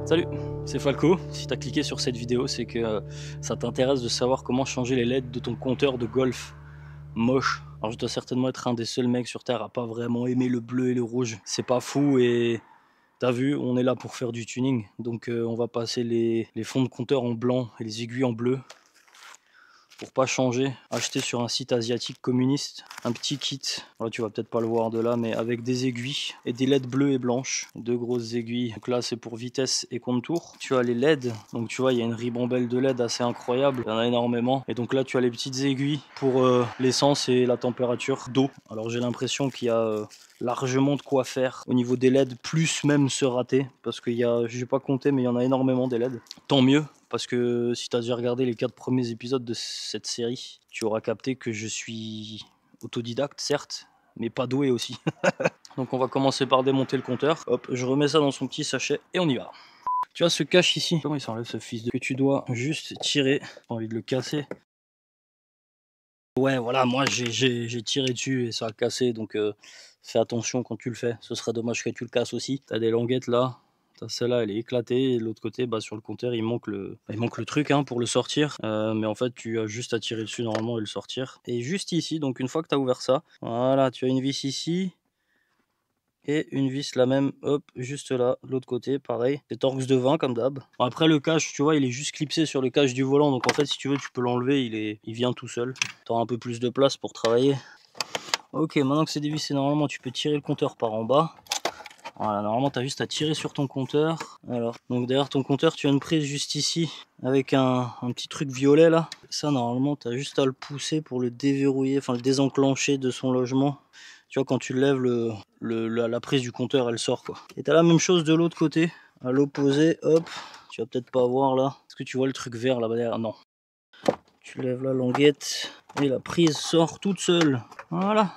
Salut, c'est Falco. Si tu as cliqué sur cette vidéo, c'est que ça t'intéresse de savoir comment changer les LED de ton compteur de golf moche. Alors je dois certainement être un des seuls mecs sur Terre à pas vraiment aimer le bleu et le rouge. C'est pas fou et t'as vu, on est là pour faire du tuning. Donc on va passer les fonds de compteur en blanc et les aiguilles en bleu. Pour pas changer, acheter sur un site asiatique communiste un petit kit, là tu vas peut-être pas le voir de là, mais avec des aiguilles et des LED bleues et blanches, deux grosses aiguilles. Donc là c'est pour vitesse et contour. Tu as les LED, donc tu vois il y a une ribambelle de LED assez incroyable, il y en a énormément. Et donc là tu as les petites aiguilles pour l'essence et la température d'eau. Alors j'ai l'impression qu'il y a largement de quoi faire au niveau des LED, plus même se rater, parce qu'il y a, j'ai pas compté, mais il y en a énormément des LED. Tant mieux, parce que si tu as déjà regardé les 4 premiers épisodes de cette série, tu auras capté que je suis autodidacte, certes, mais pas doué aussi. Donc on va commencer par démonter le compteur. Hop, je remets ça dans son petit sachet et on y va. Tu vois ce cache ici, comment il s'enlève ce fils de... que tu dois juste tirer, j'ai pas envie de le casser. Ouais, voilà, moi j'ai tiré dessus et ça a cassé, donc fais attention quand tu le fais. Ce serait dommage que tu le casses aussi. T'as des languettes là, celle-là elle est éclatée, et de l'autre côté, bah, sur le compteur, il manque le truc hein, pour le sortir. Mais en fait, tu as juste à tirer dessus normalement et le sortir. Et juste ici, donc une fois que tu as ouvert ça, voilà, tu as une vis ici. Et une vis la même, hop, juste là, de l'autre côté, pareil. C'est Torx de 20 comme d'hab. Après le cache, tu vois, il est juste clipsé sur le cache du volant. Donc en fait, si tu veux, tu peux l'enlever, il vient tout seul. Tu auras un peu plus de place pour travailler. Ok, maintenant que c'est dévissé, normalement, tu peux tirer le compteur par en bas. Voilà, normalement, tu as juste à tirer sur ton compteur. Alors, donc derrière ton compteur, tu as une prise juste ici, avec un petit truc violet là. Ça, normalement, tu as juste à le pousser pour le déverrouiller, enfin le désenclencher de son logement. Tu vois, quand tu lèves la prise du compteur, elle sort quoi. Et tu as la même chose de l'autre côté, à l'opposé, hop. Tu vas peut-être pas voir là. Est-ce que tu vois le truc vert là-bas derrière? Non. Tu lèves la languette et la prise sort toute seule. Voilà.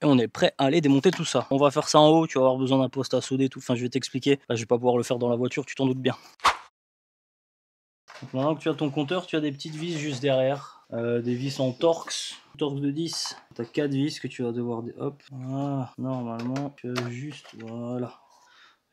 Et on est prêt à aller démonter tout ça. On va faire ça en haut, tu vas avoir besoin d'un poste à souder, tout. Enfin, je vais t'expliquer. Là, je vais pas pouvoir le faire dans la voiture, tu t'en doutes bien. Donc maintenant que tu as ton compteur, tu as des petites vis juste derrière. Des vis en Torx de 10. Tu as 4 vis que tu vas devoir... Hop. Voilà. Normalement, tu as juste... Voilà.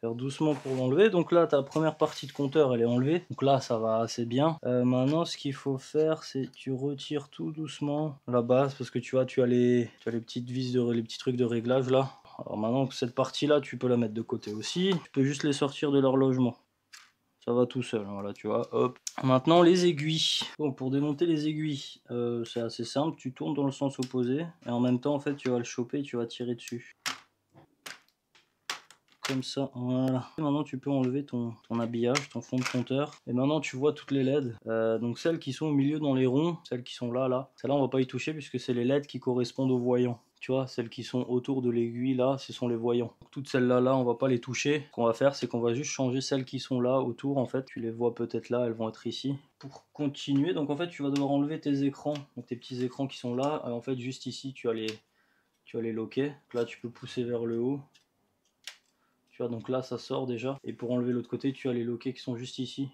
Faire doucement pour l'enlever. Donc là, ta première partie de compteur, elle est enlevée. Donc là, ça va assez bien. Maintenant, ce qu'il faut faire, c'est tu retires tout doucement la base parce que tu as les petites vis, les petits trucs de réglage là. Alors maintenant que cette partie-là, tu peux la mettre de côté aussi. Tu peux juste les sortir de leur logement. Ça va tout seul, voilà, tu vois, hop. Maintenant, les aiguilles. Bon, pour démonter les aiguilles, c'est assez simple. Tu tournes dans le sens opposé et en même temps, en fait, tu vas le choper et tu vas tirer dessus. Comme ça, voilà. Et maintenant tu peux enlever ton habillage, ton fond de compteur. Et maintenant tu vois toutes les LED. Donc celles qui sont au milieu dans les ronds, celles qui sont là, celles-là on va pas y toucher puisque c'est les LED qui correspondent aux voyants. Tu vois, celles qui sont autour de l'aiguille là, ce sont les voyants. Donc, toutes celles-là, on va pas les toucher. Ce qu'on va faire, c'est qu'on va juste changer celles qui sont là autour en fait. Tu les vois peut-être là, elles vont être ici. Pour continuer, donc en fait tu vas devoir enlever tes écrans, donc tes petits écrans qui sont là. En fait juste ici tu as les loquets. Là tu peux pousser vers le haut. Tu vois, donc là ça sort déjà. Et pour enlever l'autre côté, tu as les loquets qui sont juste ici.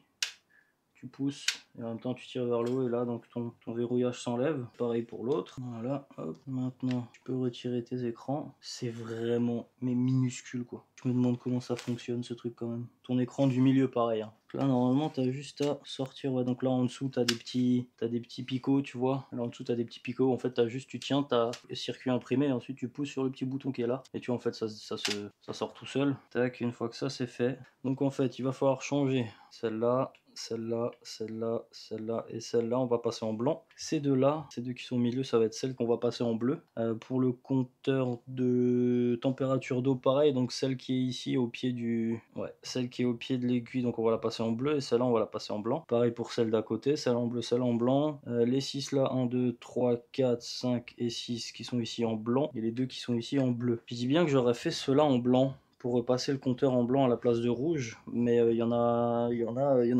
Tu pousses et en même temps tu tires vers le haut et là donc ton verrouillage s'enlève. Pareil pour l'autre. Voilà, hop. Maintenant tu peux retirer tes écrans. C'est vraiment mais minuscule quoi. Je me demande comment ça fonctionne ce truc quand même. Ton écran du milieu pareil. Hein. Là normalement tu as juste à sortir. Ouais, donc là en dessous tu as des petits picots, tu vois. Là en dessous tu as des petits picots. En fait tu tiens, tu as le circuit imprimé et ensuite tu pousses sur le petit bouton qui est là. Et tu vois en fait ça sort tout seul. Tac, une fois que ça c'est fait. Donc en fait il va falloir changer celle-là, celle-là, celle-là, celle-là et celle-là, on va passer en blanc. Ces deux-là, ces deux qui sont au milieu, ça va être celles qu'on va passer en bleu. Pour le compteur de température d'eau, pareil, donc celle qui est ici au pied du... Ouais, celle qui est au pied de l'aiguille, donc on va la passer en bleu et celle-là, on va la passer en blanc. Pareil pour celle d'à côté, celle en bleu, celle en blanc. Les 6 là, 1, 2, 3, 4, 5 et 6 qui sont ici en blanc et les deux qui sont ici en bleu. Je dis bien que j'aurais fait cela en blanc pour repasser le compteur en blanc à la place de rouge, mais il y en a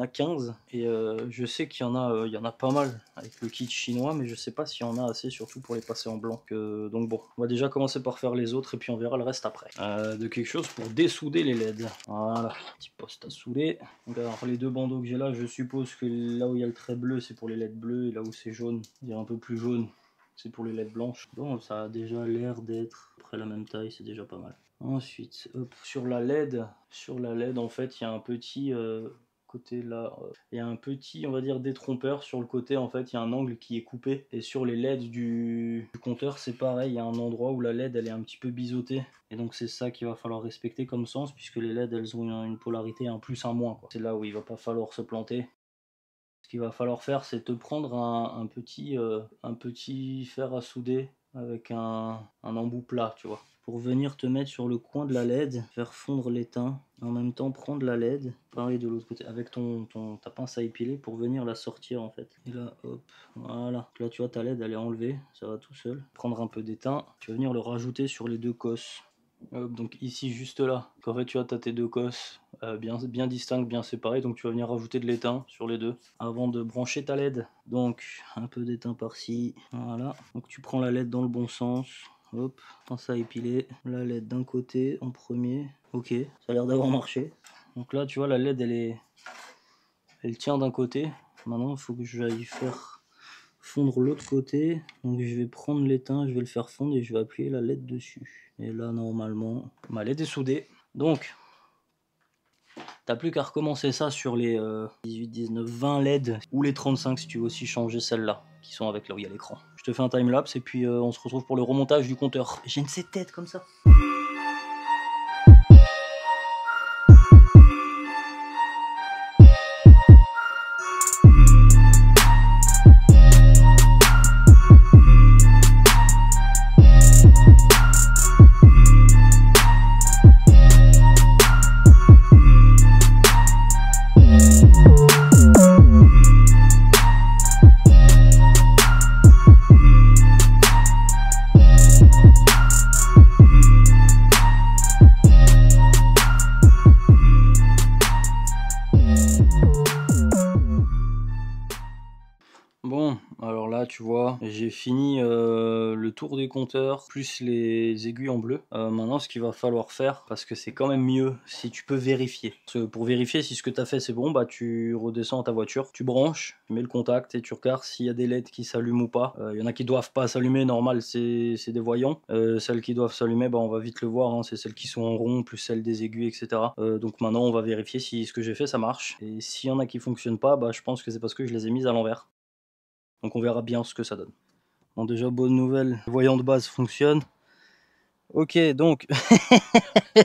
15 et je sais qu'il y en a pas mal avec le kit chinois, mais je sais pas s'il y en a assez surtout pour les passer en blanc. Donc bon, on va déjà commencer par faire les autres et puis on verra le reste après. De quelque chose pour dessouder les LED. Voilà, petit poste à souder. Donc alors les deux bandeaux que j'ai là, je suppose que là où il y a le trait bleu c'est pour les LED bleus et là où c'est jaune, il y a un peu plus jaune, c'est pour les LED blanches. Bon, ça a déjà l'air d'être à peu près la même taille, c'est déjà pas mal. Ensuite, hop, sur la LED en fait, il y a un petit côté là, il y a un petit, on va dire, détrompeur sur le côté. En fait, il y a un angle qui est coupé. Et sur les LED du compteur, c'est pareil, il y a un endroit où la LED elle est un petit peu biseautée. Et donc c'est ça qu'il va falloir respecter comme sens, puisque les LED elles ont une polarité, un plus, un moins. C'est là où il va pas falloir se planter. Ce qu'il va falloir faire, c'est te prendre un petit fer à souder avec un embout plat, tu vois, pour venir te mettre sur le coin de la LED, faire fondre l'étain, en même temps prendre la LED, pareil de l'autre côté, avec ta pince à épiler pour venir la sortir en fait. Et là, hop, voilà. Là, tu vois, ta LED elle est enlevée, ça va tout seul. Prendre un peu d'étain, tu vas venir le rajouter sur les deux cosses. Hop, donc ici, juste là, en fait, tu vois, as tes deux cosses bien distinctes, bien séparées. Donc tu vas venir rajouter de l'étain sur les deux avant de brancher ta LED. Donc un peu d'étain par-ci, voilà. Donc tu prends la LED dans le bon sens. Hop, pince à épiler, la LED d'un côté en premier. Ok, ça a l'air d'avoir marché. Donc là, tu vois, la LED, elle tient d'un côté. Maintenant, il faut que j'aille faire fondre l'autre côté. Donc je vais prendre l'étain, je vais le faire fondre et je vais appuyer la LED dessus. Et là, normalement, ma LED est soudée. Donc, t'as plus qu'à recommencer ça sur les 18, 19, 20 LED ou les 35 si tu veux aussi changer celles-là qui sont avec là où il y a l'écran. Je te fais un timelapse et puis on se retrouve pour le remontage du compteur. J'ai une cette tête comme ça. Bon, alors là, tu vois, j'ai fini le tour des compteurs, plus les aiguilles en bleu. Maintenant, ce qu'il va falloir faire, parce que c'est quand même mieux si tu peux vérifier. Parce que pour vérifier si ce que tu as fait c'est bon, bah tu redescends à ta voiture, tu branches, tu mets le contact et tu regardes s'il y a des LED qui s'allument ou pas. Il y en a qui doivent pas s'allumer, normal, c'est des voyants. Celles qui doivent s'allumer, bah on va vite le voir, hein, c'est celles qui sont en rond, plus celles des aiguilles, etc. Donc maintenant, on va vérifier si ce que j'ai fait ça marche. Et s'il y en a qui fonctionnent pas, bah je pense que c'est parce que je les ai mises à l'envers. Donc on verra bien ce que ça donne. Bon, déjà, bonne nouvelle, le voyant de base fonctionne. Ok, donc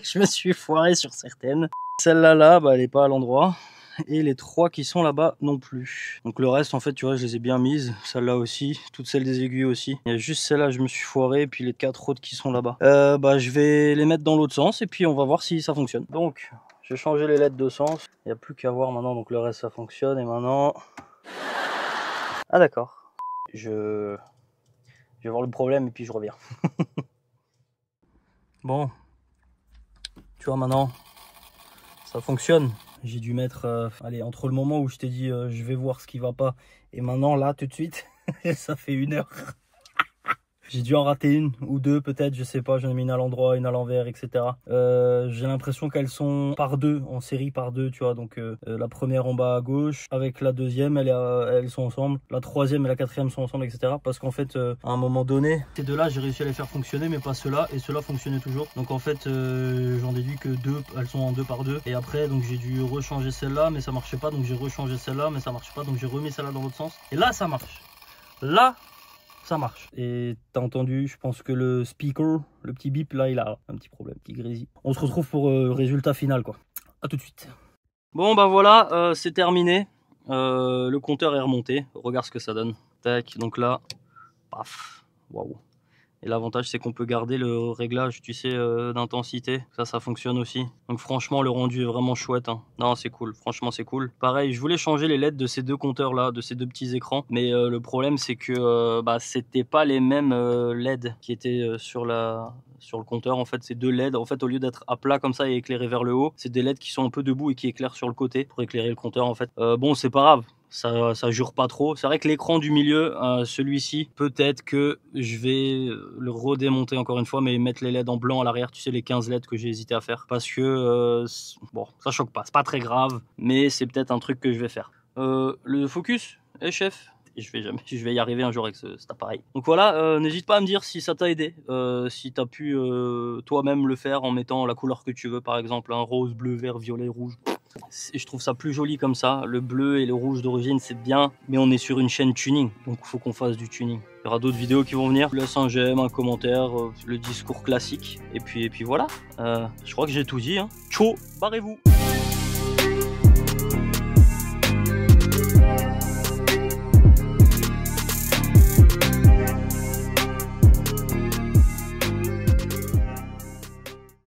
je me suis foiré sur certaines. Celle-là, bah, elle n'est pas à l'endroit. Et les trois qui sont là-bas non plus. Donc le reste, en fait, tu vois, je les ai bien mises. Celle-là aussi, toutes celles des aiguilles aussi. Il y a juste celle-là, je me suis foiré. Et puis les 4 autres qui sont là-bas. Bah, je vais les mettre dans l'autre sens. Et puis on va voir si ça fonctionne. Donc, j'ai changé les LED de sens. Il n'y a plus qu'à voir maintenant. Donc le reste, ça fonctionne. Et maintenant... Ah d'accord. Je vais voir le problème et puis je reviens. Bon, tu vois maintenant, ça fonctionne. J'ai dû mettre, allez, entre le moment où je t'ai dit je vais voir ce qui va pas et maintenant là tout de suite, ça fait 1 heure. J'ai dû en rater une ou deux peut-être, je sais pas, j'en ai mis une à l'endroit, une à l'envers, etc. J'ai l'impression qu'elles sont par deux, en série par deux, tu vois. Donc la première en bas à gauche, avec la deuxième, elles sont ensemble. La troisième et la quatrième sont ensemble, etc. Parce qu'en fait, à un moment donné, ces deux-là, j'ai réussi à les faire fonctionner, mais pas ceux-là. Et ceux-là fonctionnaient toujours. Donc en fait, j'en déduis que deux, elles sont en deux par deux. Et après, donc j'ai dû rechanger celle-là, mais ça marchait pas. Donc j'ai rechangé celle-là, mais ça marchait pas. Donc j'ai remis celle-là dans l'autre sens. Et là, ça marche. Là, ça marche. Et t'as entendu, je pense que le speaker, le petit bip là, il a un petit problème, petit grésil. On se retrouve pour le résultat final quoi. A tout de suite. Bon bah voilà, c'est terminé. Le compteur est remonté. Regarde ce que ça donne. Tac, donc là, paf, waouh. Et l'avantage c'est qu'on peut garder le réglage, tu sais, d'intensité. Ça fonctionne aussi. Donc franchement le rendu est vraiment chouette, hein. Non c'est cool, franchement c'est cool. Pareil, je voulais changer les LED de ces deux compteurs là, de ces deux petits écrans. Mais le problème c'est que bah, c'était pas les mêmes LED qui étaient sur le compteur. En fait c'est deux LED. En fait au lieu d'être à plat comme ça et éclairé vers le haut, c'est des LED qui sont un peu debout et qui éclairent sur le côté pour éclairer le compteur en fait. Bon c'est pas grave. Ça jure pas trop. C'est vrai que l'écran du milieu, celui-ci, peut-être que je vais le redémonter encore une fois, mais mettre les LED en blanc à l'arrière, tu sais, les 15 LED que j'ai hésité à faire. Parce que, bon, ça choque pas, c'est pas très grave, mais c'est peut-être un truc que je vais faire. Le focus, chef, Et je vais y arriver un jour avec cet appareil. Donc voilà, n'hésite pas à me dire si ça t'a aidé, si tu as pu toi-même le faire en mettant la couleur que tu veux, par exemple un rose, bleu, vert, violet, rouge. Je trouve ça plus joli comme ça. Le bleu et le rouge d'origine, c'est bien, mais on est sur une chaîne tuning, donc il faut qu'on fasse du tuning. Il y aura d'autres vidéos qui vont venir. Laisse un j'aime, un commentaire, le discours classique. Et puis voilà. Je crois que j'ai tout dit. Hein. Ciao, barrez-vous.